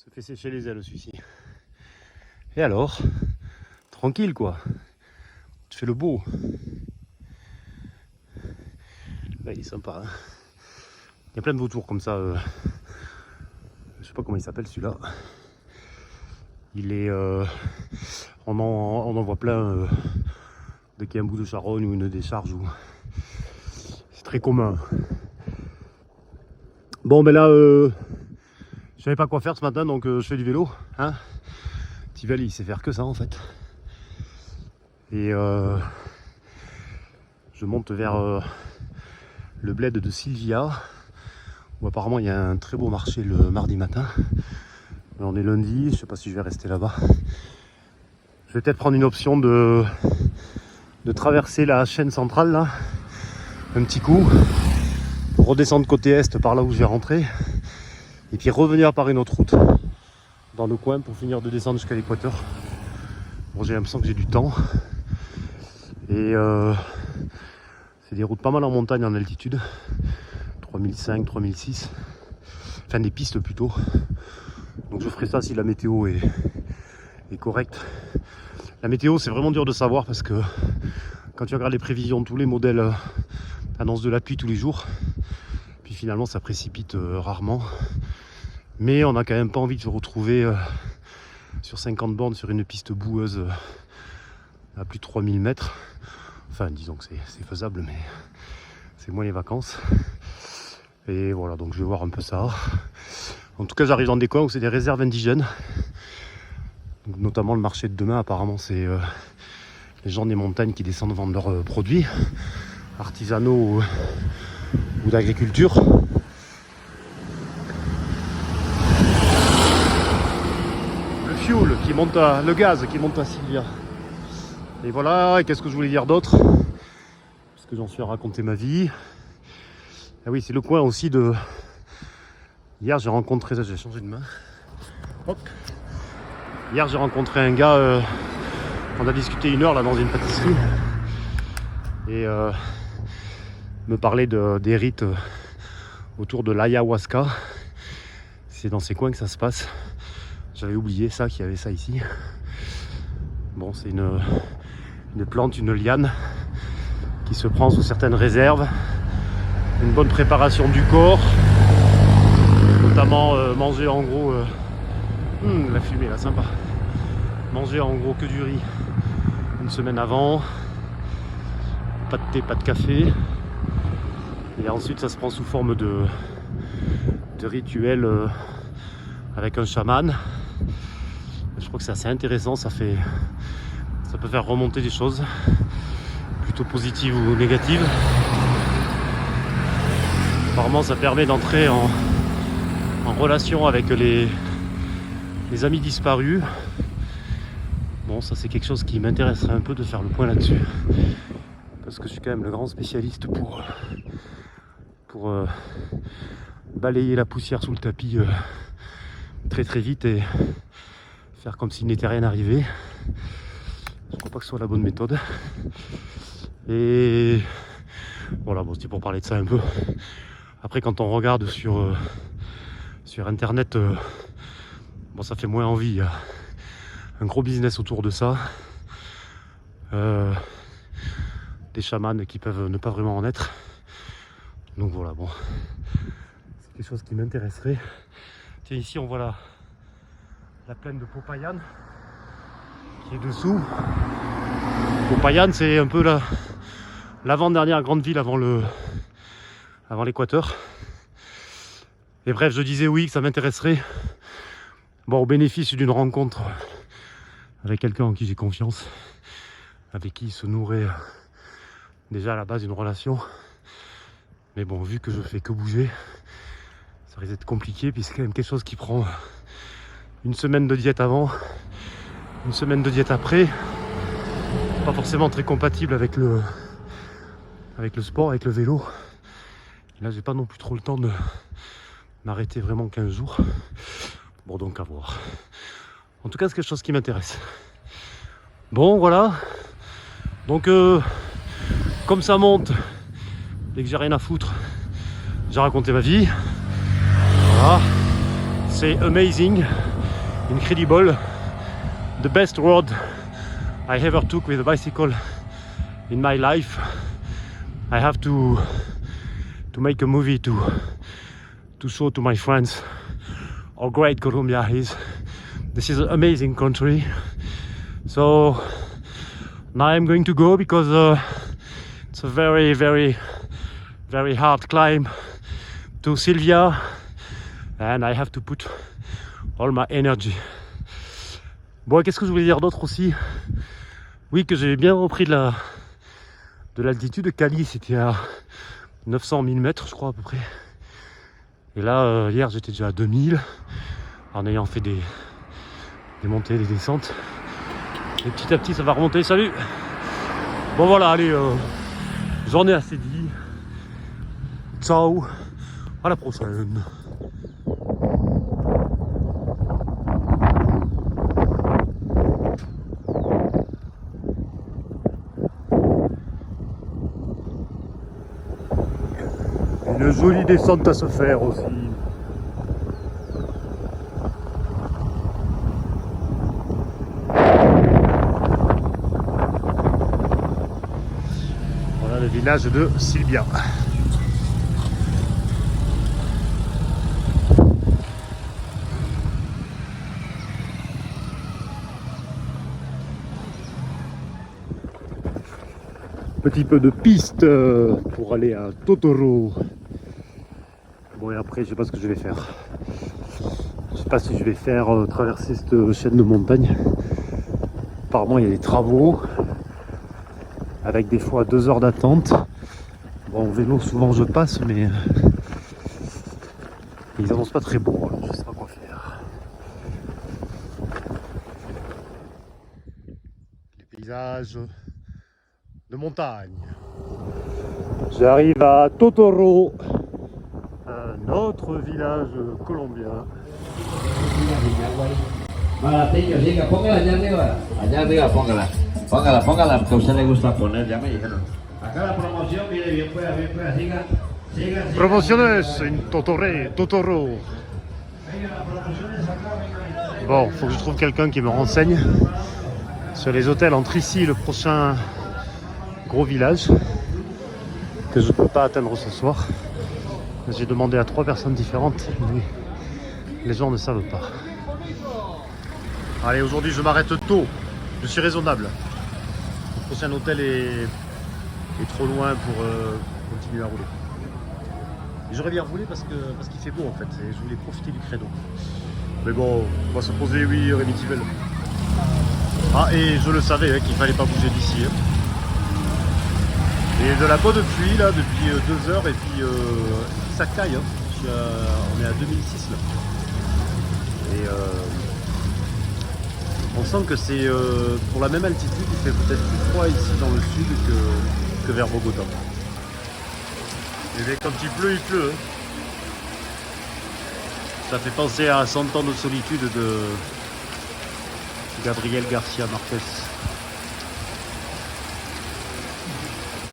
Se fait sécher les ailes celui-ci. Et alors? Tranquille quoi. Tu fais le beau. Ouais, il est sympa. Hein, il y a plein de vautours comme ça. Je sais pas comment il s'appelle celui-là. Il est. On en voit plein dès qu'il y a un bout de charogne ou une décharge. C'est très commun. Bon ben là, je savais pas quoi faire ce matin donc je fais du vélo. Hein, Tivel il sait faire que ça en fait. Et je monte vers le bled de Sylvia où apparemment il y a un très beau marché le mardi matin. Mais on est lundi, je sais pas si je vais rester là-bas. Je vais peut-être prendre une option de traverser la chaîne centrale là, un petit coup, pour redescendre côté est par là où je vais rentrer, et puis revenir par une autre route dans le coin pour finir de descendre jusqu'à l'équateur. Bon, j'ai l'impression que j'ai du temps, et c'est des routes pas mal en montagne, en altitude, 3005, 3006, enfin des pistes plutôt. Donc je ferai ça si la météo est correcte. La météo c'est vraiment dur de savoir parce que quand tu regardes les prévisions, tous les modèles annoncent de la pluie tous les jours. Puis finalement ça précipite rarement. Mais on n'a quand même pas envie de se retrouver sur 50 bornes sur une piste boueuse à plus de 3000 mètres. Enfin disons que c'est faisable mais c'est moins les vacances. Et voilà, donc je vais voir un peu ça. En tout cas j'arrive dans des coins où c'est des réserves indigènes. Donc, notamment le marché de demain apparemment c'est les gens des montagnes qui descendent vendre leurs produits artisanaux ou d'agriculture. Le fuel qui monte le gaz qui monte à Sylvia. Et voilà, et qu'est-ce que je voulais dire d'autre? Parce que j'en suis à raconter ma vie. Ah oui, c'est le coin aussi de... Hier j'ai rencontré... J'ai changé de main. Hop. Hier j'ai rencontré un gars, on a discuté 1 heure là dans une pâtisserie. Et me parlait des rites autour de l'ayahuasca. C'est dans ces coins que ça se passe. J'avais oublié ça, qu'il y avait ça ici. Bon, c'est une plante, une liane qui se prend sous certaines réserves. Une bonne préparation du corps, notamment manger en gros la fumée là, sympa. Manger en gros que du riz une semaine avant, pas de thé, pas de café, et ensuite ça se prend sous forme de rituel avec un chaman. Je crois que c'est assez intéressant, ça peut faire remonter des choses plutôt positives ou négatives. Apparemment ça permet d'entrer en relation avec les amis disparus. Bon, ça c'est quelque chose qui m'intéresserait un peu de faire le point là-dessus. Parce que je suis quand même le grand spécialiste pour balayer la poussière sous le tapis très très vite et faire comme s'il n'était rien arrivé. Je crois pas que ce soit la bonne méthode. Et voilà, bon, c'était pour parler de ça un peu. Après, quand on regarde sur internet, bon, ça fait moins envie. Il y a un gros business autour de ça. Des chamans qui peuvent ne pas vraiment en être. Donc voilà, bon, c'est quelque chose qui m'intéresserait. Tiens, ici on voit la plaine de Popayan qui est dessous. Popayan, c'est un peu l'avant-dernière grande ville avant l'équateur. Et bref, je disais oui que ça m'intéresserait. Bon, au bénéfice d'une rencontre avec quelqu'un en qui j'ai confiance, avec qui se nourrait déjà à la base une relation. Mais bon, vu que je fais que bouger, ça risque d'être compliqué, puis c'est quand même quelque chose qui prend une semaine de diète avant, une semaine de diète après. Pas forcément très compatible avec le sport, avec le vélo. Et là, j'ai pas non plus trop le temps de m'arrêter vraiment 15 jours. Bon, donc à voir. En tout cas, c'est quelque chose qui m'intéresse. Bon, voilà. Donc, comme ça monte, dès que j'ai rien à foutre, j'ai raconté ma vie. Voilà. C'est amazing. incredible. The best road I ever took with a bicycle in my life. I have to make a movie to show to my friends how great Colombia is. This is an amazing country. So now I'm going to go because it's a very hard climb to Sylvia and I have to put all my energy. Bon, qu'est-ce que je voulais dire d'autre aussi? Oui, que j'ai bien repris de l'altitude. Cali, c'était à 900 000 mètres, je crois, à peu près. Et là, hier, j'étais déjà à 2000, en ayant fait des montées, des descentes. Et petit à petit, ça va remonter. Salut! Bon, voilà, allez, j'en ai assez dit. Ciao! À la prochaine! Une jolie descente à se faire aussi. Voilà le village de Sylvia. Petit peu de piste pour aller à Totoro. Bon, et après, je sais pas ce que je vais faire. Je sais pas si je vais faire traverser cette chaîne de montagne. Apparemment, il y a des travaux avec des fois 2 heures d'attente. Bon, en vélo, souvent je passe, mais ils annoncent pas très beau, alors je sais pas quoi faire. Les paysages de montagne. J'arrive à Totoro, un autre village colombien. Póngala, allá arriba póngala, póngala, porque a usted le gusta poner, ya me dijeron. Acá la promoción, mire, bien pueda, siga. Promotionneuse, une Totoro. Bon, faut que je trouve quelqu'un qui me renseigne sur les hôtels entre ici et le prochain gros village que je ne peux pas atteindre ce soir. J'ai demandé à 3 personnes différentes, mais les gens ne savent pas. Allez, aujourd'hui je m'arrête tôt, je suis raisonnable. Le prochain hôtel est trop loin pour continuer à rouler. J'aurais bien roulé parce qu'il fait beau en fait, et je voulais profiter du créneau. Mais bon, on va se poser, oui, Rémi Tivel. Ah, et je le savais qu'il fallait pas bouger d'ici. Et de la bonne pluie là depuis 2 heures, et puis ça caille. On est à 2006 là. Et on sent que c'est pour la même altitude, il fait peut-être plus froid ici dans le sud que vers Bogota. Et quand il pleut, il pleut. Ça fait penser à 100 ans de solitude de Gabriel Garcia Marquez.